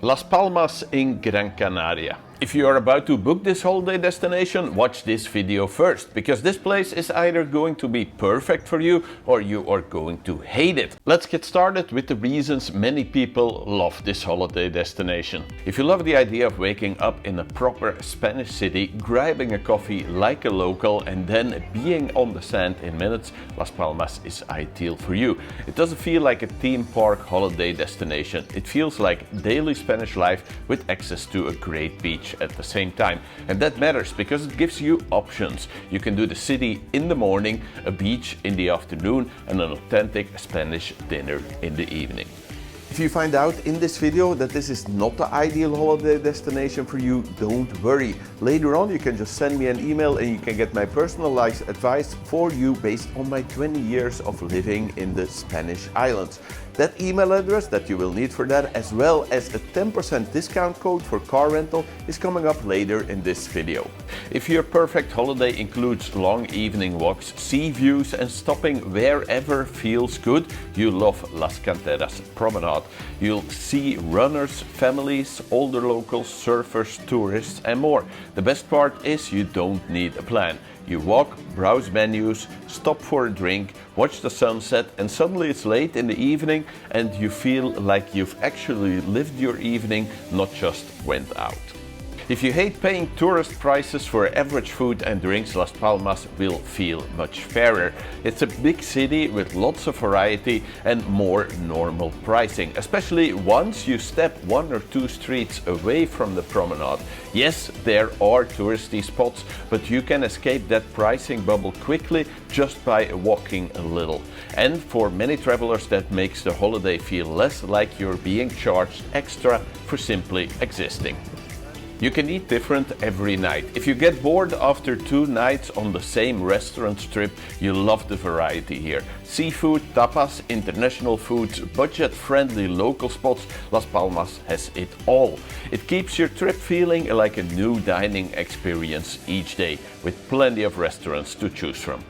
Las Palmas in Gran Canaria. If you are about to book this holiday destination, watch this video first, because this place is either going to be perfect for you or you are going to hate it. Let's get started with the reasons many people love this holiday destination. If you love the idea of waking up in a proper Spanish city, grabbing a coffee like a local and then being on the sand in minutes, Las Palmas is ideal for you. It doesn't feel like a theme park holiday destination. It feels like daily Spanish life with access to a great beach at the same time. And that matters because it gives you options. You can do the city in the morning, a beach in the afternoon, and an authentic Spanish dinner in the evening. If you find out in this video that this is not the ideal holiday destination for you, don't worry. Later on you can just send me an email and you can get my personalized advice for you based on my 20 years of living in the Spanish islands. That email address that you will need for that, as well as a 10% discount code for car rental, is coming up later in this video. If your perfect holiday includes long evening walks, sea views and stopping wherever feels good, you love Las Canteras promenade. You'll see runners, families, older locals, surfers, tourists and more. The best part is you don't need a plan. You walk, browse menus, stop for a drink, watch the sunset, and suddenly it's late in the evening and you feel like you've actually lived your evening, not just went out. If you hate paying tourist prices for average food and drinks, Las Palmas will feel much fairer. It's a big city with lots of variety and more normal pricing, especially once you step one or two streets away from the promenade. Yes, there are touristy spots, but you can escape that pricing bubble quickly just by walking a little. And for many travelers, that makes the holiday feel less like you're being charged extra for simply existing. You can eat different every night. If you get bored after 2 nights on the same restaurant strip, you love the variety here. Seafood, tapas, international foods, budget-friendly local spots, Las Palmas has it all. It keeps your trip feeling like a new dining experience each day, with plenty of restaurants to choose from.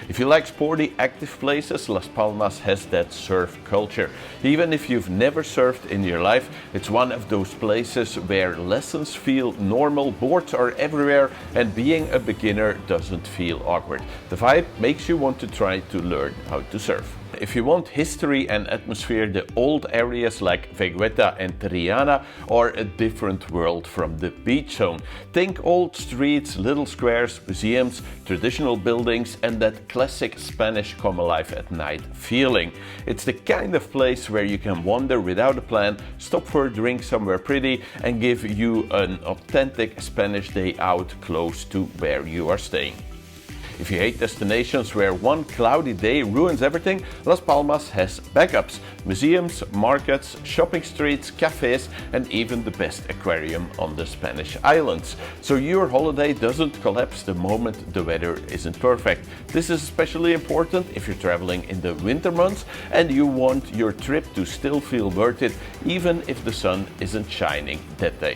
If you like sporty, active places, Las Palmas has that surf culture. Even if you've never surfed in your life, it's one of those places where lessons feel normal, boards are everywhere, and being a beginner doesn't feel awkward. The vibe makes you want to try to learn how to surf. If you want history and atmosphere, the old areas like Vegueta and Triana are a different world from the beach zone. Think old streets, little squares, museums, traditional buildings, and that classic Spanish come alive at night feeling. It's the kind of place where you can wander without a plan, stop for a drink somewhere pretty, and give you an authentic Spanish day out close to where you are staying. If you hate destinations where one cloudy day ruins everything, Las Palmas has backups. Museums, markets, shopping streets, cafes, and even the best aquarium on the Spanish islands. So your holiday doesn't collapse the moment the weather isn't perfect. This is especially important if you're traveling in the winter months and you want your trip to still feel worth it, even if the sun isn't shining that day.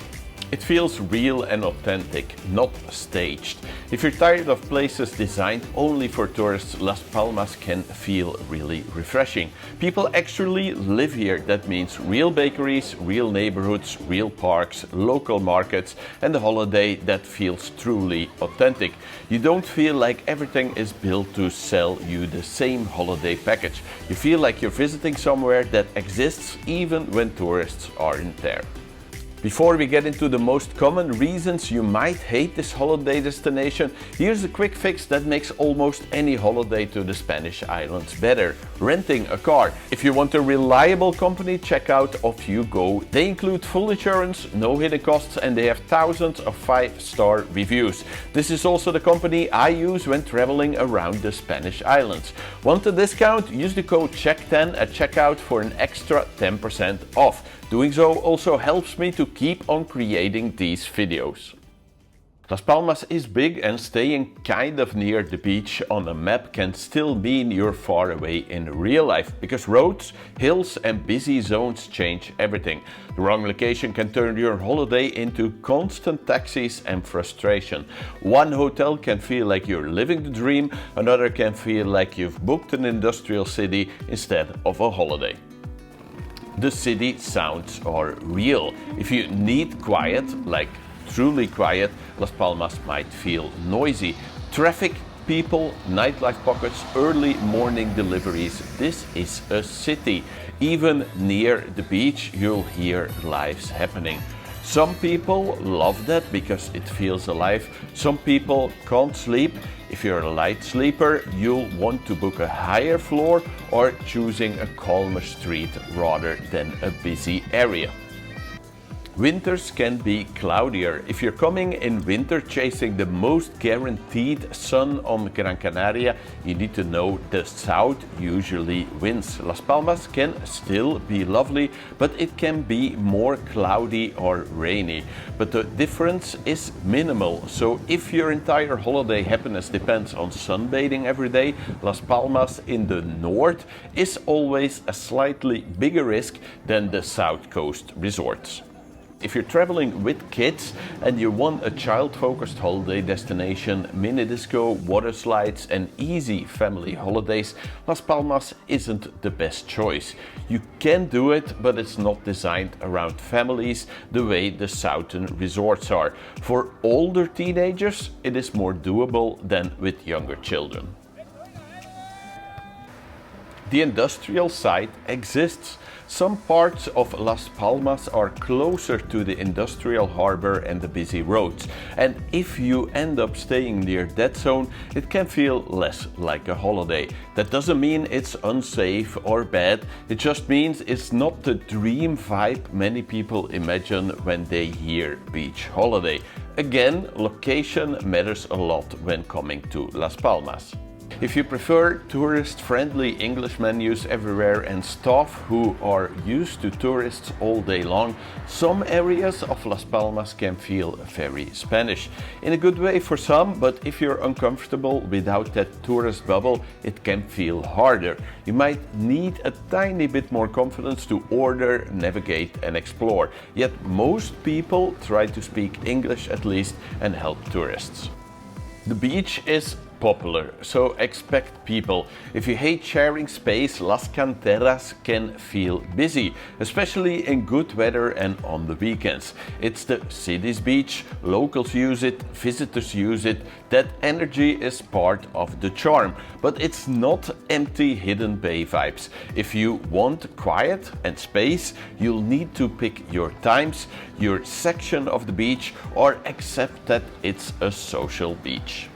It feels real and authentic, not staged. If you're tired of places designed only for tourists, Las Palmas can feel really refreshing. People actually live here. That means real bakeries, real neighborhoods, real parks, local markets, and a holiday that feels truly authentic. You don't feel like everything is built to sell you the same holiday package. You feel like you're visiting somewhere that exists even when tourists aren't there. Before we get into the most common reasons you might hate this holiday destination, here's a quick fix that makes almost any holiday to the Spanish islands better: renting a car. If you want a reliable company, check out Off You Go. They include full insurance, no hidden costs, and they have thousands of 5-star reviews. This is also the company I use when traveling around the Spanish islands. Want a discount? Use the code CHECK10 at checkout for an extra 10% off. Doing so also helps me to keep on creating these videos. Las Palmas is big, and staying kind of near the beach on a map can still mean you're far away in real life, because roads, hills and busy zones change everything. The wrong location can turn your holiday into constant taxis and frustration. One hotel can feel like you're living the dream, another can feel like you've booked an industrial city instead of a holiday. The city sounds are real. If you need quiet, like truly quiet, Las Palmas might feel noisy. Traffic, people, nightlife pockets, early morning deliveries. This is a city. Even near the beach, you'll hear lives happening. Some people love that because it feels alive. Some people can't sleep. If you're a light sleeper, you'll want to book a higher floor or choosing a calmer street rather than a busy area. Winters can be cloudier. If you're coming in winter chasing the most guaranteed sun on Gran Canaria, you need to know the south usually wins. Las Palmas can still be lovely, but it can be more cloudy or rainy. But the difference is minimal. So if your entire holiday happiness depends on sunbathing every day, Las Palmas in the north is always a slightly bigger risk than the south coast resorts. If you're traveling with kids and you want a child-focused holiday destination, mini disco, water slides and easy family holidays, Las Palmas isn't the best choice. You can do it, but it's not designed around families the way the southern resorts are. For older teenagers, it is more doable than with younger children. The industrial side exists. Some parts of Las Palmas are closer to the industrial harbor and the busy roads. And if you end up staying near that zone, it can feel less like a holiday. That doesn't mean it's unsafe or bad. It just means it's not the dream vibe many people imagine when they hear beach holiday. Again, location matters a lot when coming to Las Palmas. If you prefer tourist-friendly English menus everywhere and staff who are used to tourists all day long, some areas of Las Palmas can feel very Spanish. In a good way for some, but if you're uncomfortable without that tourist bubble, it can feel harder. You might need a tiny bit more confidence to order, navigate and explore. Yet most people try to speak English at least and help tourists. The beach is popular, so expect people. If you hate sharing space, Las Canteras can feel busy, especially in good weather and on the weekends. It's the city's beach, locals use it, visitors use it. That energy is part of the charm, but it's not empty hidden bay vibes. If you want quiet and space, you'll need to pick your times, your section of the beach, or accept that it's a social beach.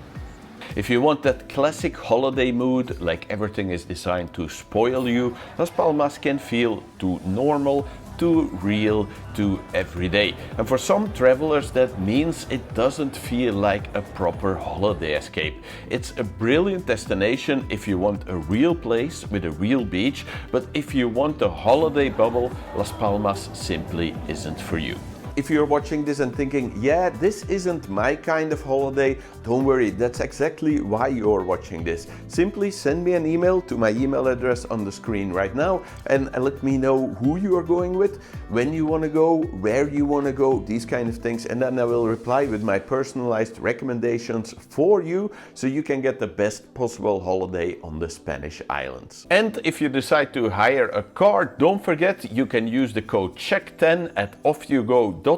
If you want that classic holiday mood, like everything is designed to spoil you, Las Palmas can feel too normal, too real, too everyday. And for some travelers that means it doesn't feel like a proper holiday escape. It's a brilliant destination if you want a real place with a real beach, but if you want a holiday bubble, Las Palmas simply isn't for you. If you're watching this and thinking, yeah, this isn't my kind of holiday, don't worry, that's exactly why you're watching this. Simply send me an email to my email address on the screen right now and let me know who you are going with, when you want to go, where you want to go, these kind of things, and then I will reply with my personalized recommendations for you so you can get the best possible holiday on the Spanish islands. And if you decide to hire a car, don't forget you can use the code CHECK10 at offyougo.es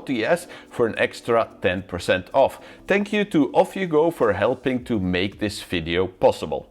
for an extra 10% off. Thank you to Off You Go for helping to make this video possible.